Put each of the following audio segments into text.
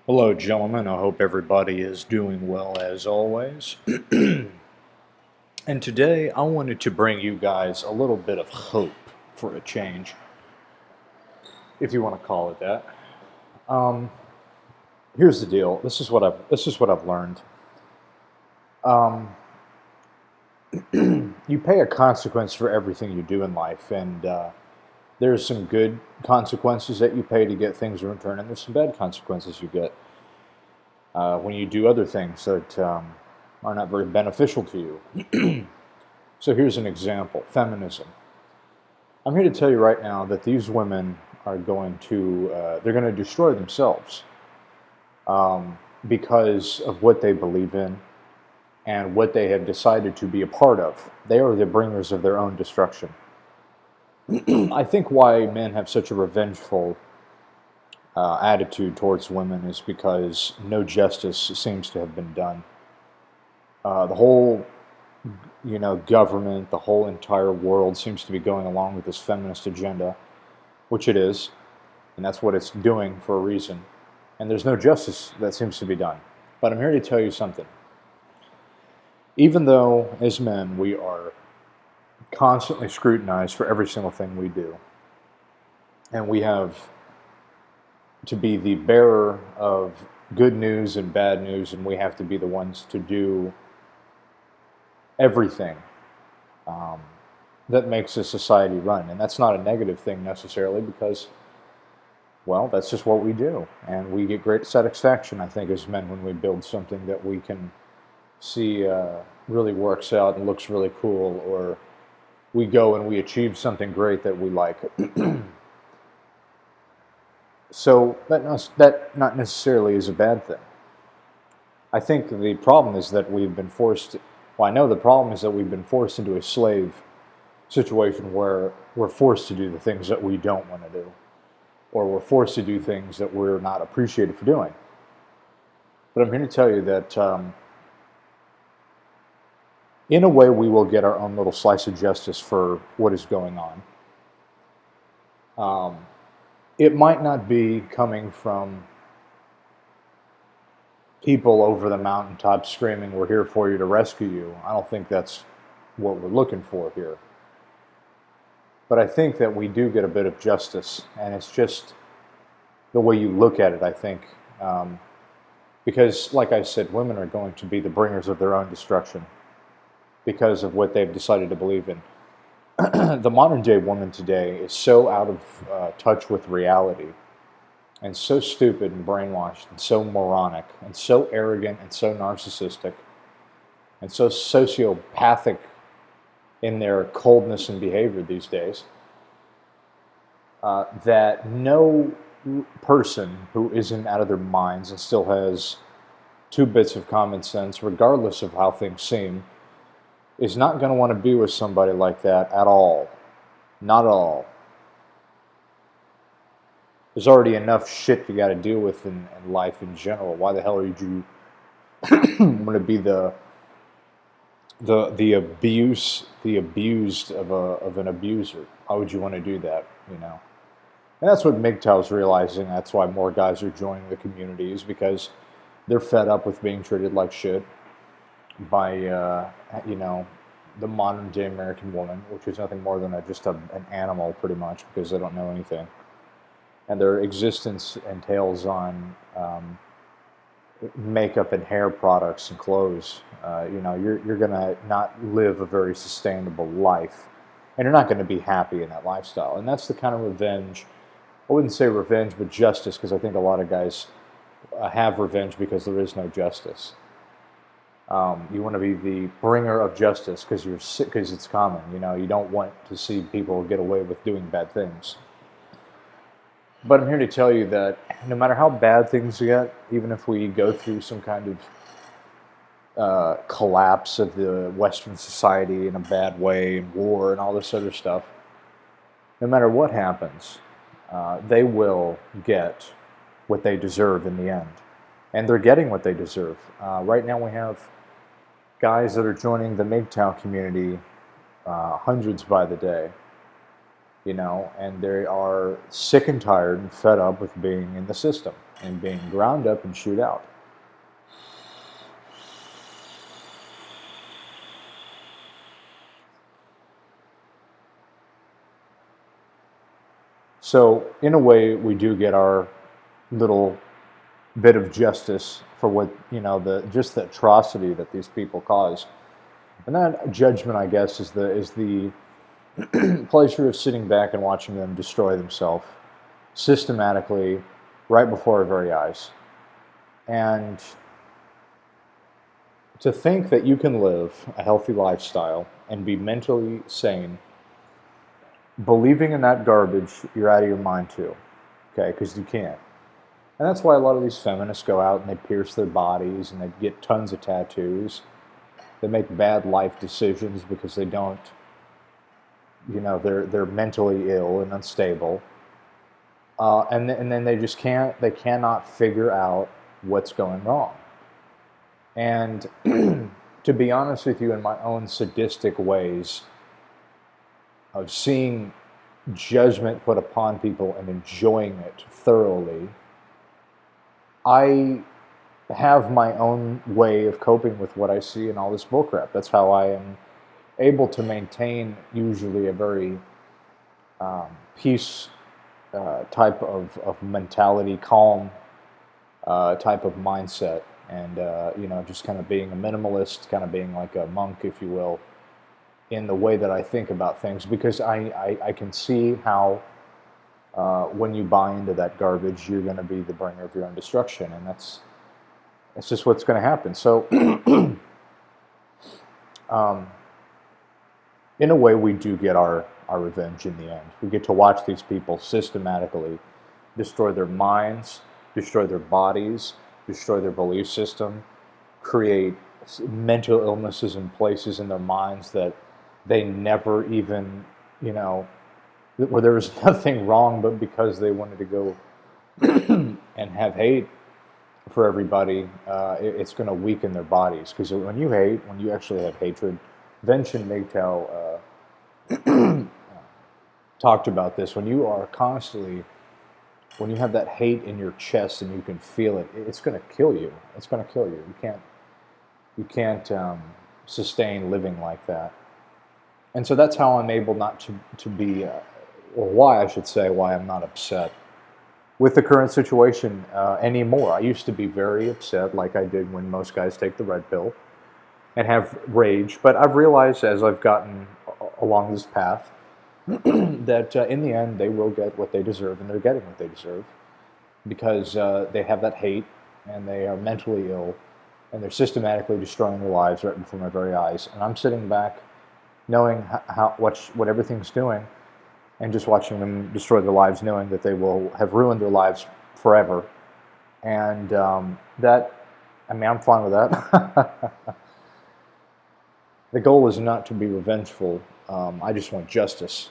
Hello, gentlemen. I hope everybody is doing well as always. And today I wanted to bring you guys a little bit of hope for a change, if you want to call it that. Um, Here's the deal. This is what I've learned. Um, you pay a consequence for everything you do in life, and there's some good consequences that you pay to get things in return, and there's some bad consequences you get when you do other things that are not very beneficial to you. So here's an example: feminism. I'm here to tell you right now that these women are going to they're going to destroy themselves because of what they believe in and what they have decided to be a part of. They are the bringers of their own destruction. I think why men have such a revengeful attitude towards women is because no justice seems to have been done. The whole government, the whole entire world seems to be going along with this feminist agenda, which it is, and that's what it's doing for a reason. And there's no justice that seems to be done. But I'm here to tell you something. Even though, as men, we are constantly scrutinized for every single thing we do, and we have to be the bearer of good news and bad news, and we have to be the ones to do everything um, that makes a society run. And that's not a negative thing necessarily because, well, that's just what we do. And we get great satisfaction, I think, as men when we build something that we can see really works out and looks really cool, or we go and we achieve something great that we like. So that not necessarily is a bad thing. I think the problem is that we've been forced. Well, I know the problem is that we've been forced into a slave situation where we're forced to do the things that we don't want to do, or we're forced to do things that we're not appreciated for doing. But I'm here to tell you that in a way we will get our own little slice of justice for what is going on. It might not be coming from people over the mountaintop screaming, "We're here for you to rescue you." I don't think that's what we're looking for here. But I think that we do get a bit of justice, and it's just the way you look at it, I think. Because, like I said, women are going to be the bringers of their own destruction because of what they've decided to believe in. The modern day woman today is so out of touch with reality, and so stupid and brainwashed, and so moronic, and so arrogant, and so narcissistic, and so sociopathic in their coldness and behavior these days, that no person who isn't out of their minds and still has two bits of common sense, regardless of how things seem, is not going to want to be with somebody like that at all. Not at all. There's already enough shit you got to deal with in life in general. Why the hell are you want to be the abused of an abuser? Why would you want to do that? And that's what MGTOW is realizing. That's why more guys are joining the community, is because they're fed up with being treated like shit by the modern day American woman, which is nothing more than just an animal, pretty much, because they don't know anything, and their existence entails on makeup and hair products and clothes. You're gonna not live a very sustainable life, and you're not going to be happy in that lifestyle. And that's the kind of revenge. I wouldn't say revenge, but justice, because I think a lot of guys have revenge because there is no justice. You want to be the bringer of justice because you're sick, because it's common. You don't want to see people get away with doing bad things. But I'm here to tell you that no matter how bad things get, even if we go through some kind of collapse of the Western society in a bad way, and war and all this other stuff, no matter what happens, they will get what they deserve in the end. And they're getting what they deserve. Right now we have guys that are joining the MGTOW community, hundreds by the day. and they are sick and tired and fed up with being in the system and being ground up and chewed out. So in a way, we do get our little bit of justice for what, just the atrocity that these people cause. And that judgment, I guess, is the pleasure of sitting back and watching them destroy themselves systematically right before our very eyes. And to think that you can live a healthy lifestyle and be mentally sane, believing in that garbage, you're out of your mind too, okay? Because you can't. And that's why a lot of these feminists go out and they pierce their bodies and they get tons of tattoos. They make bad life decisions because they don't, they're mentally ill and unstable. And then they cannot figure out what's going wrong. And to be honest with you, in my own sadistic ways of seeing judgment put upon people and enjoying it thoroughly, I have my own way of coping with what I see in all this bullcrap. That's how I am able to maintain usually a very peace type of mentality, calm type of mindset, and just kind of being a minimalist, kind of being like a monk, if you will, in the way that I think about things, because I can see how when you buy into that garbage, you're going to be the bringer of your own destruction, and that's just what's going to happen. So, in a way, we do get our revenge in the end. We get to watch these people systematically destroy their minds, destroy their bodies, destroy their belief system, create mental illnesses in places in their minds that they never even, where there was nothing wrong, but because they wanted to go and have hate for everybody, it's going to weaken their bodies. Because when you hate, when you actually have hatred, Vench and MGTOW talked about this. When you are constantly, when you have that hate in your chest and you can feel it, it's going to kill you. It's going to kill you. You can't sustain living like that. And so that's how I'm able not to be, or why I should say, why I'm not upset with the current situation anymore. I used to be very upset, like I did when most guys take the red pill, and have rage. But I've realized as I've gotten along this path that in the end they will get what they deserve, and they're getting what they deserve because they have that hate and they are mentally ill and they're systematically destroying their lives right before my very eyes. And I'm sitting back knowing what everything's doing and just watching them destroy their lives, knowing that they will have ruined their lives forever. And I'm fine with that. The goal is not to be revengeful. I just want justice.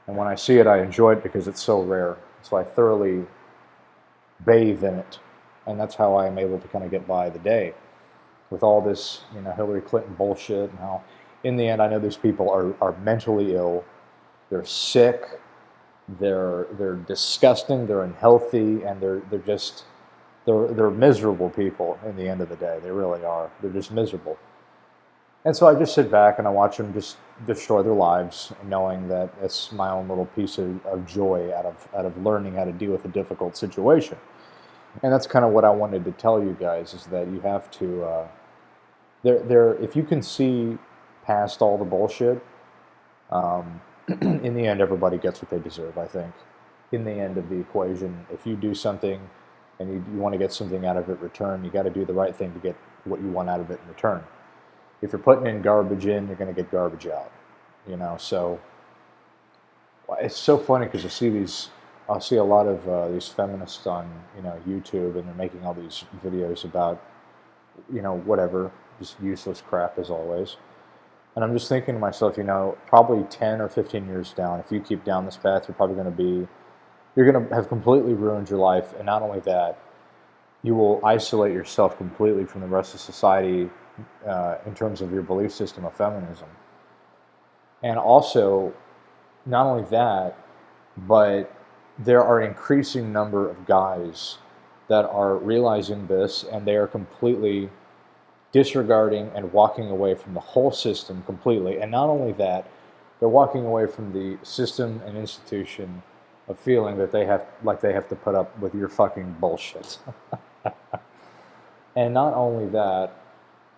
And when I see it, I enjoy it because it's so rare. So I thoroughly bathe in it. And that's how I am able to kind of get by the day with all this, Hillary Clinton bullshit, and how in the end I know these people are mentally ill. They're sick. They're disgusting. They're unhealthy, and they're miserable people. In the end of the day, they really are. They're just miserable. And so I just sit back and I watch them just destroy their lives, knowing that it's my own little piece of joy out of learning how to deal with a difficult situation. And that's kind of what I wanted to tell you guys, is that you have to, if you can see past all the bullshit, in the end, everybody gets what they deserve, I think. In the end of the equation, if you do something and you want to get something out of it in return, you got to do the right thing to get what you want out of it in return. If you're putting in garbage in, you're going to get garbage out. So it's so funny because I'll see a lot of these feminists on YouTube, and they're making all these videos about whatever, just useless crap as always. And I'm just thinking to myself, probably 10 or 15 years down, if you keep down this path, you're going to have completely ruined your life. And not only that, you will isolate yourself completely from the rest of society in terms of your belief system of feminism. And also, not only that, but there are an increasing number of guys that are realizing this, and they are completely disregarding and walking away from the whole system completely. And not only that, they're walking away from the system and institution of feeling that they have to put up with your fucking bullshit. And not only that,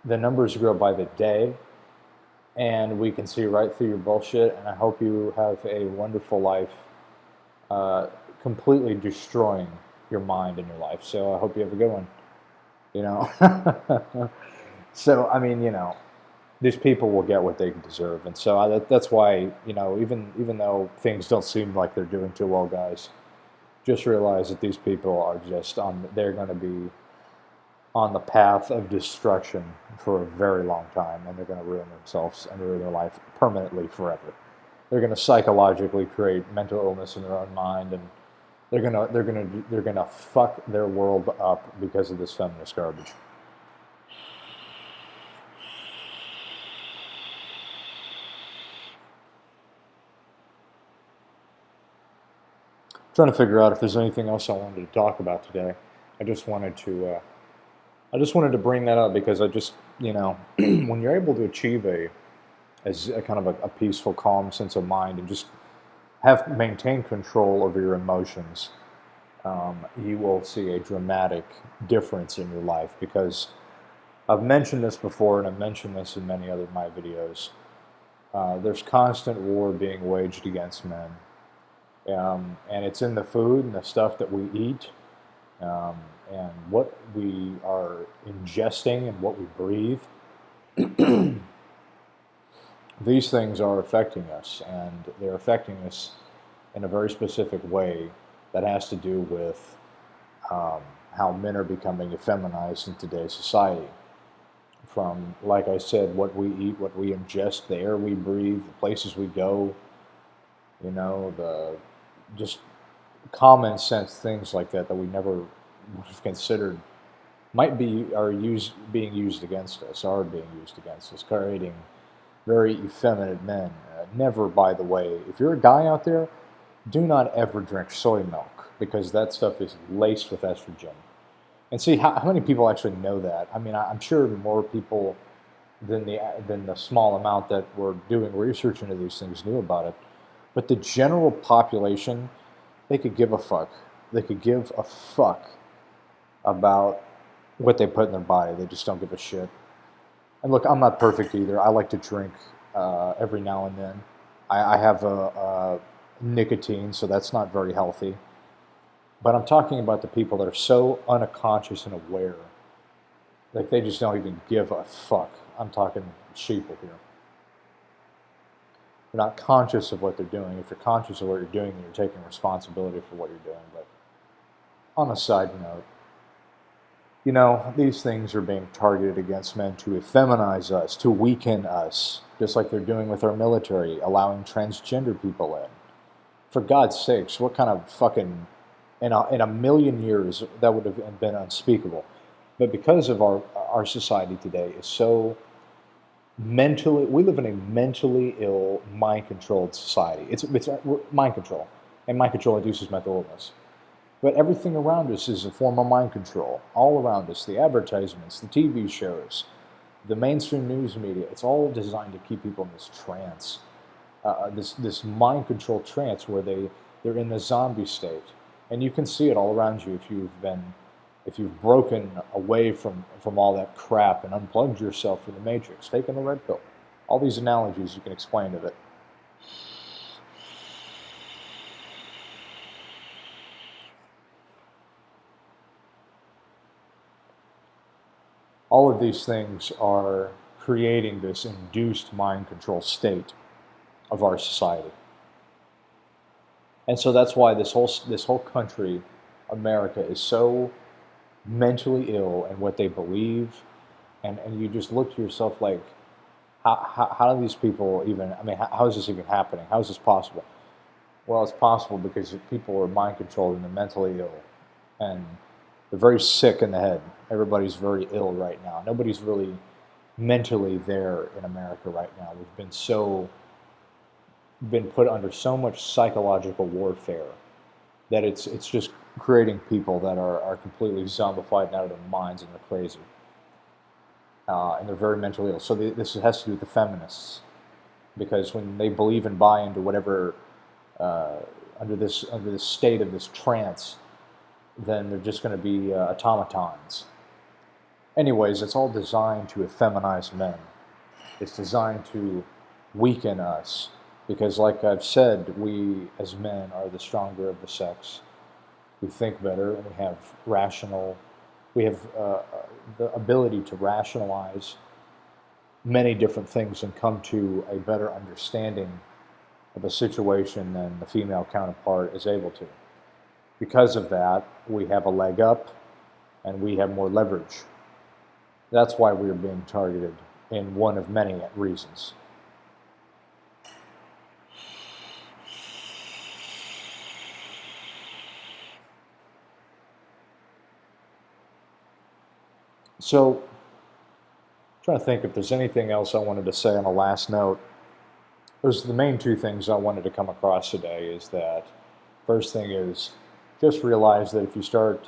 the numbers grow by the day, and we can see right through your bullshit. And I hope you have a wonderful life, uh, completely destroying your mind and your life. So I hope you have a good one. You know. So I mean, these people will get what they deserve, and so that's why, even though things don't seem like they're doing too well, guys, just realize that these people are just on. They're going to be on the path of destruction for a very long time, and they're going to ruin themselves and ruin their life permanently forever. They're going to psychologically create mental illness in their own mind, and they're gonna fuck their world up because of this feminist garbage. Trying to figure out if there's anything else I wanted to talk about today. I just wanted to bring that up because when you're able to achieve a kind of a peaceful, calm sense of mind and just have maintain control over your emotions, you will see a dramatic difference in your life. Because I've mentioned this before, and I've mentioned this in many other of my videos. There's constant war being waged against men. And it's in the food and the stuff that we eat, and what we are ingesting and what we breathe. These things are affecting us, and they're affecting us in a very specific way that has to do with how men are becoming effeminized in today's society. From, like I said, what we eat, what we ingest, the air we breathe, the places we go, the just common sense things like that we never would have considered might be being used against us, creating very effeminate men. Never, by the way, if you're a guy out there, do not ever drink soy milk, because that stuff is laced with estrogen. And see, how many people actually know that? I mean, I'm sure more people than the small amount that were doing research into these things knew about it. But the general population, they could give a fuck. They could give a fuck about what they put in their body. They just don't give a shit. And look, I'm not perfect either. I like to drink every now and then. I have a nicotine, so that's not very healthy. But I'm talking about the people that are so unconscious and aware, like they just don't even give a fuck. I'm talking sheeple here. They're not conscious of what they're doing. If you're conscious of what you're doing, then you're taking responsibility for what you're doing. But on a side note, these things are being targeted against men to effeminize us, to weaken us, just like they're doing with our military, allowing transgender people in. For God's sakes, what kind of fucking, in a million years, that would have been unspeakable. But because of our society today is so we live in a mentally ill, mind-controlled society. It's mind control, and mind control induces mental illness. But everything around us is a form of mind control. All around us, the advertisements, the TV shows, the mainstream news media, it's all designed to keep people in this trance, this mind control trance where they're in the zombie state. And you can see it all around you if you've broken away from all that crap and unplugged yourself from the matrix, taken the red pill. All these analogies you can explain of it. All of these things are creating this induced mind control state of our society. And so that's why this whole country, America, is so mentally ill in what they believe. And you just look to yourself like, how do these people even, I mean, how is this even happening? How is this possible? Well, it's possible because people are mind controlled and they're mentally ill. And they're very sick in the head. Everybody's very ill right now. Nobody's really mentally there in America right now. We've been so been put under so much psychological warfare that it's just creating people that are completely zombified and out of their minds, and they're crazy. And they're very mentally ill. So this has to do with the feminists, because when they believe and buy into whatever under this state of this trance, then they're just going to be automatons. Anyways, it's all designed to effeminize men. It's designed to weaken us, because like I've said, we as men are the stronger of the sex. We think better, and we have the ability to rationalize many different things and come to a better understanding of a situation than the female counterpart is able to. Because of that, we have a leg up and we have more leverage. That's why we're being targeted, in one of many reasons. So, I'm trying to think if there's anything else I wanted to say on a last note. Those are the main two things I wanted to come across today. Is that first thing is just realize that if you start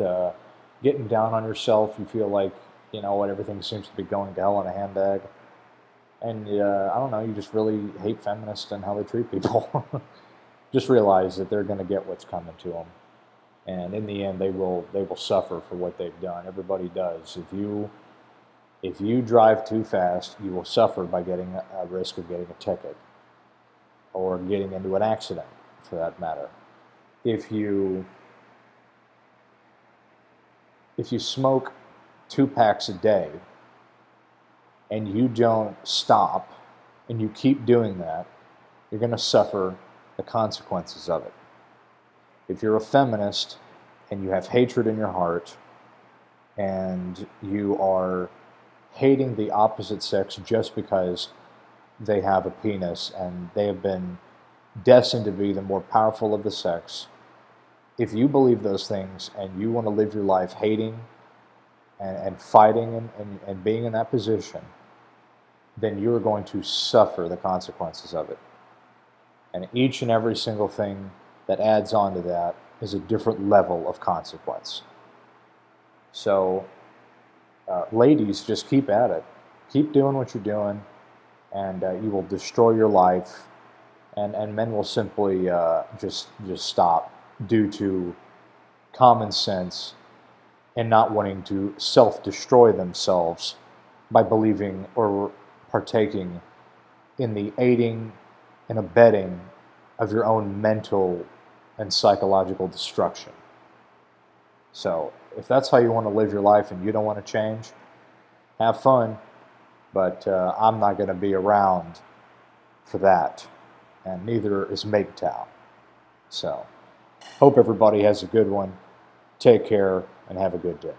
getting down on yourself, you feel like, you know what, everything seems to be going to hell in a handbag, and I don't know, you just really hate feminists and how they treat people. Just realize that they're going to get what's coming to them, and in the end, they will suffer for what they've done. Everybody does. If you drive too fast, you will suffer by getting a risk of getting a ticket or getting into an accident, for that matter. If you smoke 2 packs a day and you don't stop and you keep doing that, you're going to suffer the consequences of it. If you're a feminist and you have hatred in your heart and you are hating the opposite sex just because they have a penis and they have been destined to be the more powerful of the sex, if you believe those things and you want to live your life hating and fighting and being in that position, then you're going to suffer the consequences of it. And each and every single thing that adds on to that is a different level of consequence. So, ladies, just keep at it. Keep doing what you're doing, and you will destroy your life. And men will simply just stop due to common sense and not wanting to self-destroy themselves by believing or partaking in the aiding and abetting of your own mental and psychological destruction. So, if that's how you want to live your life and you don't want to change, have fun, but I'm not going to be around for that, and neither is MGTOW. So, hope everybody has a good one. Take care and have a good day.